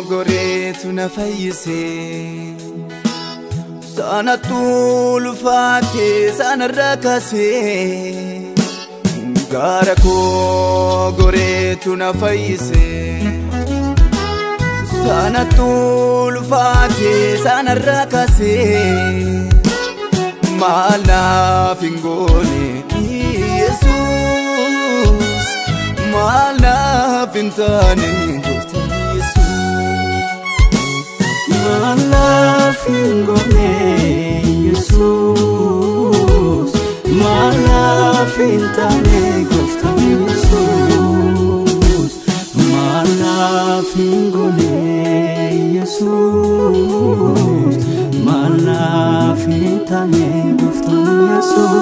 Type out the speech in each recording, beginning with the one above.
Goretuna fayyise sana tulfaate sana rakase gara ko goretuna fayyise sana tulfaate sana rakase mala fingone Jesus mala pintane My love in Gome, Jesus. My love in Tanego, Jesus. My love in Gome, Jesus. My love in Tanego, Jesus.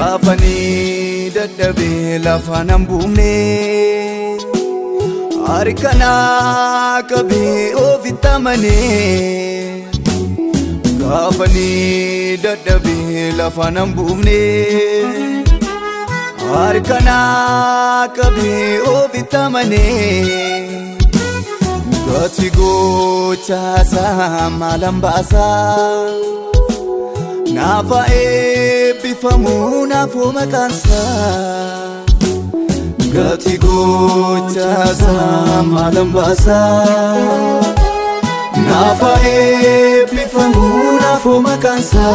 Afani dadhabe lafanam bumne harkana kabe ofitamane Afani dadhabe lafanam bumne harkana kabe ofitamane Gati gocha sa malambasa Nafa ebifamu nafo makansa Gati gocha sa malambasa Nafa ebifamu nafo makansa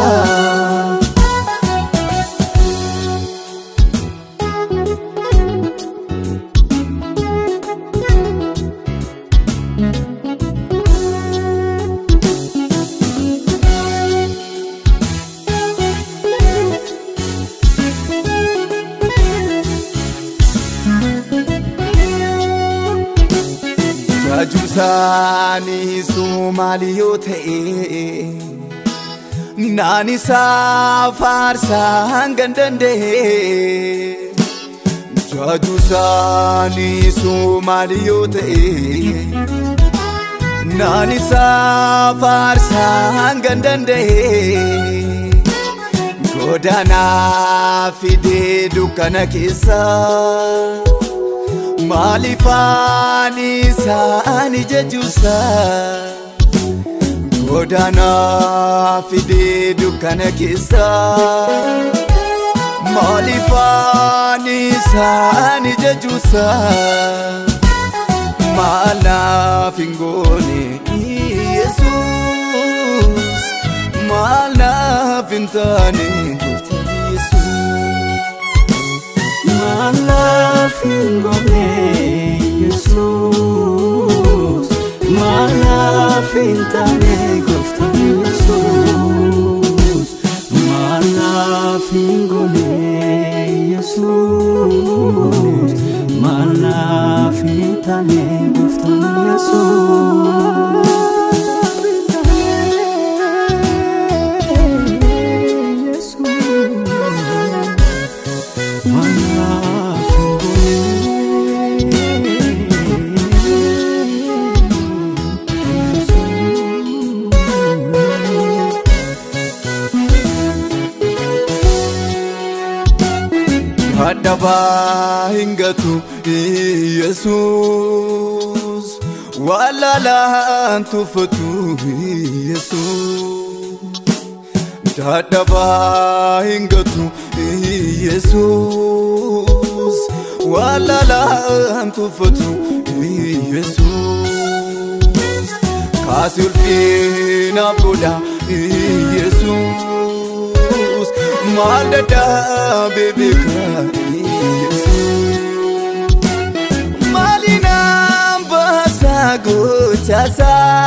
Ajusani Somaliyote Nani safarsa hangandande Ajusani Somaliyote Nani safarsa hangandande Godana fide dukana kisa Malifani saani jechusa Godana fide dukana kisa Malifani saani jechusa Mala fingone Jesus Mala fintane My love in Gome, Jesus. My love in Tanego, Jesus. My love in Gome, Jesus. My love in Tanego, Jesus. Adaba hingatu Jesus Walala antufatu Jesus Adaba hingatu Jesus walalaan tuffatu Yesus kaasi ulfinaaf godha Yesus maal dadhabee beeka Yesus maalinaan baasa gochaasaa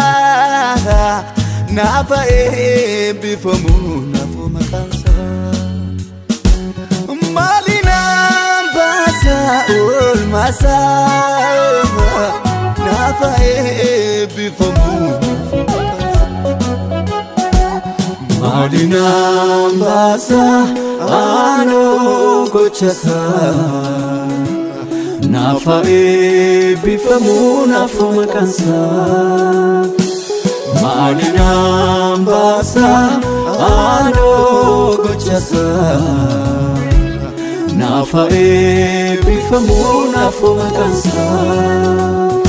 naafa eebbifamu naafoo maqaansaa maalinaan baasa oolmaasaa naafa eebbifamu maalinaan baasa aanoo gochaasaa naafa eebbifamu naafoo maqaansaa maalinaan baasa aanoo gochaasaa naafa eebbifamu naafoo maqaansaa